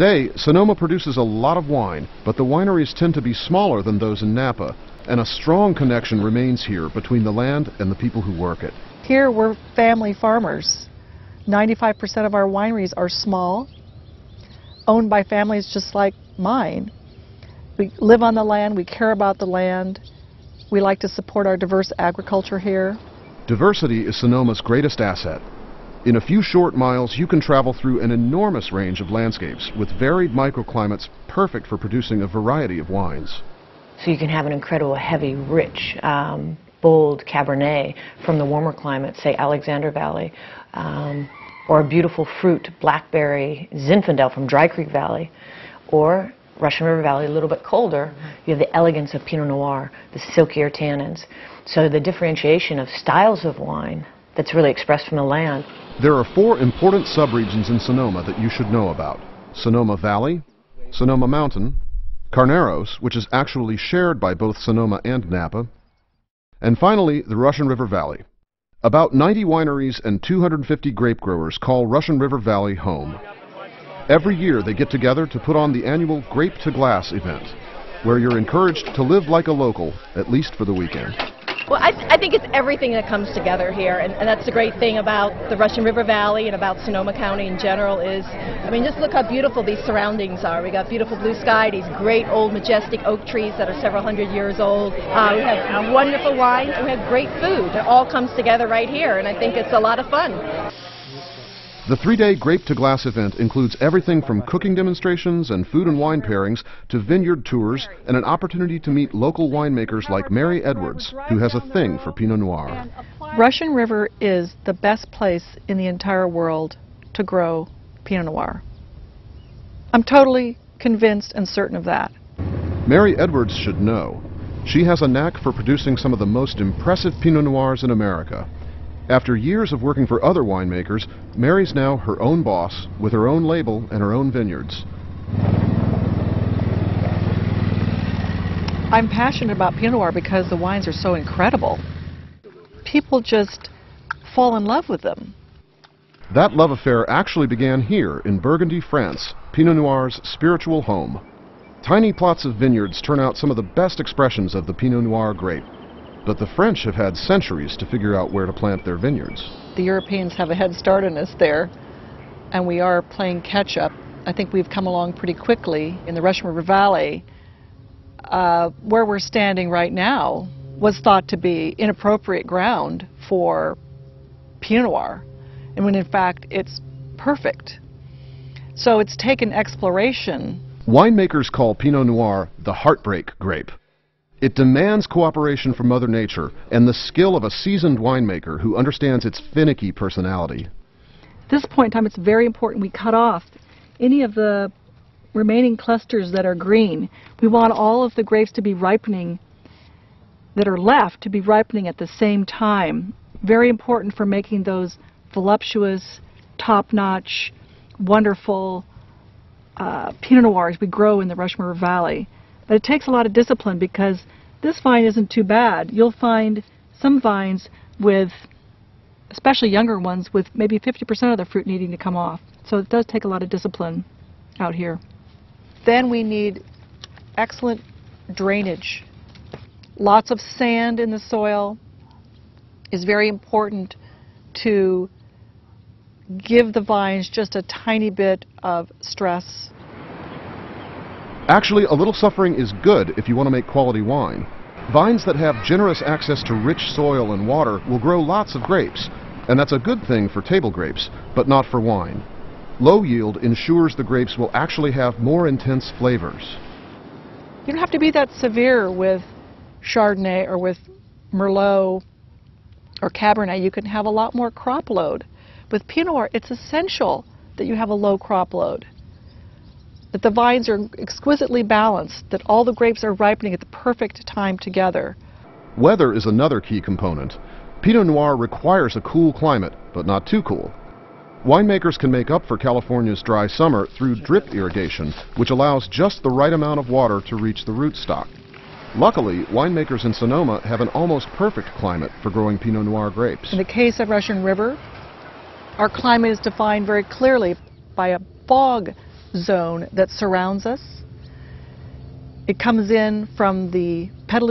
Today, Sonoma produces a lot of wine, but the wineries tend to be smaller than those in Napa, and a strong connection remains here between the land and the people who work it. Here we're family farmers. 95% of our wineries are small, owned by families just like mine. We live on the land, we care about the land, we like to support our diverse agriculture here. Diversity is Sonoma's greatest asset. In a few short miles, you can travel through an enormous range of landscapes with varied microclimates perfect for producing a variety of wines. So you can have an incredible, heavy, rich, bold Cabernet from the warmer climate, say Alexander Valley, or a beautiful fruit, blackberry, Zinfandel from Dry Creek Valley, or Russian River Valley, a little bit colder. You have the elegance of Pinot Noir, the silkier tannins. So the differentiation of styles of wine that's really expressed from the land. There are 4 important subregions in Sonoma that you should know about: Sonoma Valley, Sonoma Mountain, Carneros, which is actually shared by both Sonoma and Napa, and finally the Russian River Valley. About 90 wineries and 250 grape growers call Russian River Valley home. Every year they get together to put on the annual Grape to Glass event, where you're encouraged to live like a local, at least for the weekend. Well, I think it's everything that comes together here, and that's the great thing about the Russian River Valley and about Sonoma County in general is, I mean, just look how beautiful these surroundings are. We got beautiful blue sky, these great old majestic oak trees that are several hundred years old. We have wonderful wines, and we have great food. It all comes together right here, and I think it's a lot of fun. The 3-day Grape to Glass event includes everything from cooking demonstrations and food and wine pairings to vineyard tours and an opportunity to meet local winemakers like Mary Edwards, who has a thing for Pinot Noir. Russian River is the best place in the entire world to grow Pinot Noir. I'm totally convinced and certain of that. Mary Edwards should know. She has a knack for producing some of the most impressive Pinot Noirs in America. After years of working for other winemakers, Mary's now her own boss with her own label and her own vineyards. I'm passionate about Pinot Noir because the wines are so incredible. People just fall in love with them. That love affair actually began here in Burgundy, France, Pinot Noir's spiritual home. Tiny plots of vineyards turn out some of the best expressions of the Pinot Noir grape. But the French have had centuries to figure out where to plant their vineyards. The Europeans have a head start on us there, and we are playing catch-up. I think we've come along pretty quickly in the Russian River Valley. Where we're standing right now was thought to be inappropriate ground for Pinot Noir, and when in fact it's perfect. So it's taken exploration. Winemakers call Pinot Noir the heartbreak grape. It demands cooperation from Mother Nature and the skill of a seasoned winemaker who understands its finicky personality. At this point in time, it's very important we cut off any of the remaining clusters that are green. We want all of the grapes to be ripening, that are left, to be ripening at the same time. Very important for making those voluptuous, top-notch, wonderful Pinot Noirs we grow in the Russian River Valley. But it takes a lot of discipline because this vine isn't too bad. You'll find some vines with, especially younger ones, with maybe 50% of the fruit needing to come off. So it does take a lot of discipline out here. Then we need excellent drainage. Lots of sand in the soil is very important to give the vines just a tiny bit of stress. Actually, a little suffering is good if you want to make quality wine. Vines that have generous access to rich soil and water will grow lots of grapes, and that's a good thing for table grapes, but not for wine. Low yield ensures the grapes will actually have more intense flavors. You don't have to be that severe with Chardonnay or with Merlot or Cabernet. You can have a lot more crop load. With Pinot Noir, it's essential that you have a low crop load, that the vines are exquisitely balanced, that all the grapes are ripening at the perfect time together. Weather is another key component. Pinot Noir requires a cool climate, but not too cool. Winemakers can make up for California's dry summer through drip irrigation, which allows just the right amount of water to reach the rootstock. Luckily, winemakers in Sonoma have an almost perfect climate for growing Pinot Noir grapes. In the case of Russian River, our climate is defined very clearly by a bog zone that surrounds us. It comes in from the Petaluma